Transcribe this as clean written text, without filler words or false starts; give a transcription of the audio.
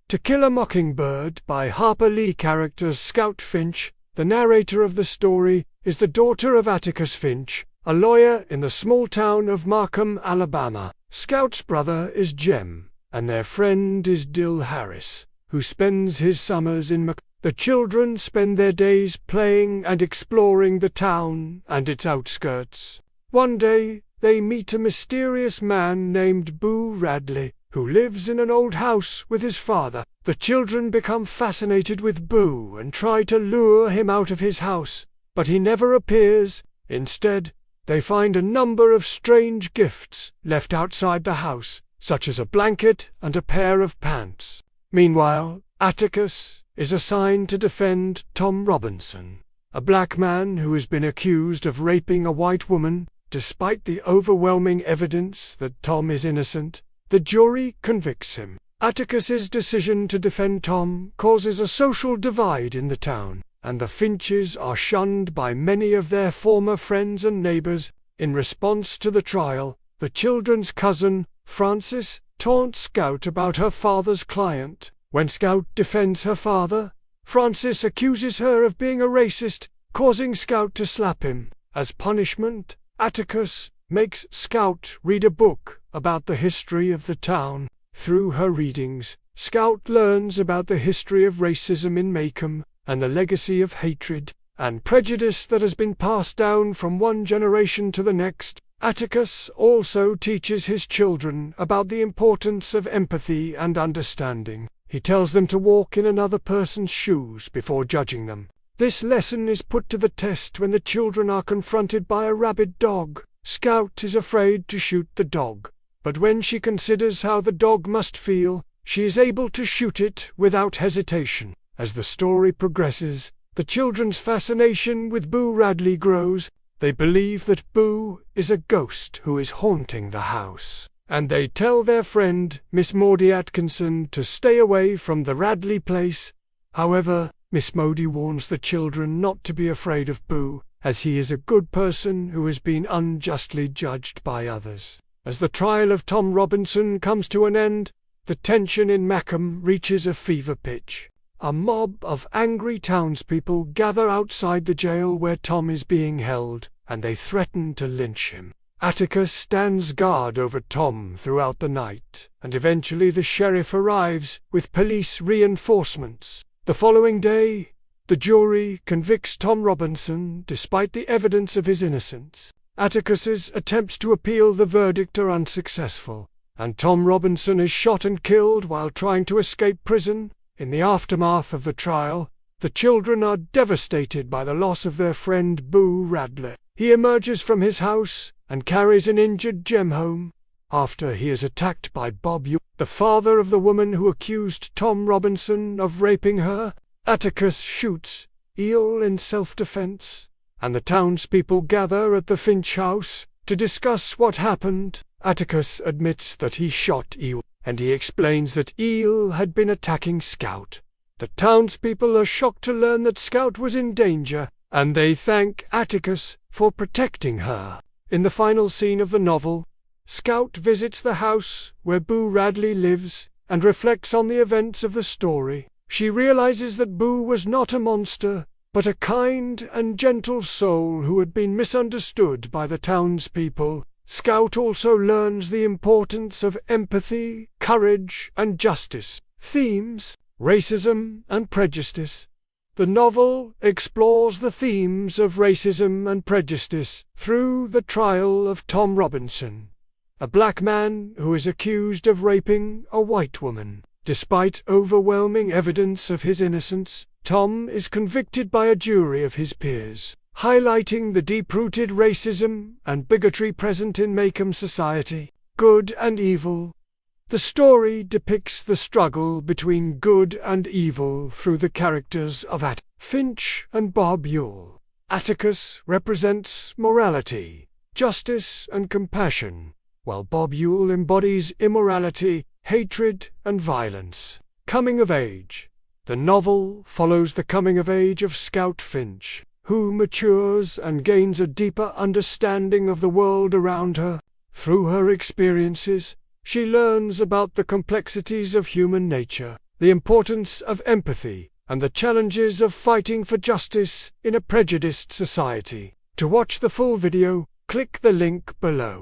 To Kill a Mockingbird by Harper Lee. Characters: Scout Finch. The narrator of the story is the daughter of Atticus Finch, a lawyer in the small town of Markham, Alabama. Scout's brother is Jem, and their friend is Dill Harris, who spends his summers in The children spend their days playing and exploring the town and its outskirts. One day, they meet a mysterious man named Boo Radley, who lives in an old house with his father. The children become fascinated with Boo and try to lure him out of his house, but he never appears. Instead, they find a number of strange gifts left outside the house, such as a blanket and a pair of pants. Meanwhile, Atticus is assigned to defend Tom Robinson, a black man who has been accused of raping a white woman. Despite the overwhelming evidence that Tom is innocent, the jury convicts him. Atticus's decision to defend Tom causes a social divide in the town, and the Finches are shunned by many of their former friends and neighbors. In response to the trial, the children's cousin, Frances, taunts Scout about her father's client. When Scout defends her father, Frances accuses her of being a racist, causing Scout to slap him. As punishment, Atticus makes Scout read a book about the history of the town. Through her readings, Scout learns about the history of racism in Macomb and the legacy of hatred and prejudice that has been passed down from one generation to the next. Atticus also teaches his children about the importance of empathy and understanding. He tells them to walk in another person's shoes before judging them. This lesson is put to the test when the children are confronted by a rabid dog. Scout is afraid to shoot the dog, but when she considers how the dog must feel, she is able to shoot it without hesitation. As the story progresses, the children's fascination with Boo Radley grows. They believe that Boo is a ghost who is haunting the house, and they tell their friend, Miss Maudie Atkinson, to stay away from the Radley place. However, Miss Maudie warns the children not to be afraid of Boo, as he is a good person who has been unjustly judged by others. As the trial of Tom Robinson comes to an end, the tension in Macomb reaches a fever pitch. A mob of angry townspeople gather outside the jail where Tom is being held, and they threaten to lynch him. Atticus stands guard over Tom throughout the night, and eventually the sheriff arrives with police reinforcements. The following day, the jury convicts Tom Robinson despite the evidence of his innocence. Atticus's attempts to appeal the verdict are unsuccessful, and Tom Robinson is shot and killed while trying to escape prison. In the aftermath of the trial, the children are devastated by the loss of their friend Boo Radley. He emerges from his house and carries an injured Jem home. After he is attacked by Bob Ewell, the father of the woman who accused Tom Robinson of raping her, Atticus shoots Ewell in self-defense, and the townspeople gather at the Finch house to discuss what happened. Atticus admits that he shot Ewell, and he explains that Ewell had been attacking Scout. The townspeople are shocked to learn that Scout was in danger, and they thank Atticus for protecting her. In the final scene of the novel, Scout visits the house where Boo Radley lives and reflects on the events of the story. She realizes that Boo was not a monster, but a kind and gentle soul who had been misunderstood by the townspeople. Scout also learns the importance of empathy, courage, and justice. Themes: racism and prejudice. The novel explores the themes of racism and prejudice through the trial of Tom Robinson, a black man who is accused of raping a white woman. Despite overwhelming evidence of his innocence, Tom is convicted by a jury of his peers, highlighting the deep-rooted racism and bigotry present in Macomb society. Good and evil. The story depicts the struggle between good and evil through the characters of Finch and Bob Ewell. Atticus represents morality, justice, and compassion, while Bob Ewell embodies immorality, hatred, and violence. Coming of age. The novel follows the coming of age of Scout Finch, who matures and gains a deeper understanding of the world around her. Through her experiences, she learns about the complexities of human nature, the importance of empathy, and the challenges of fighting for justice in a prejudiced society. To watch the full video, click the link below.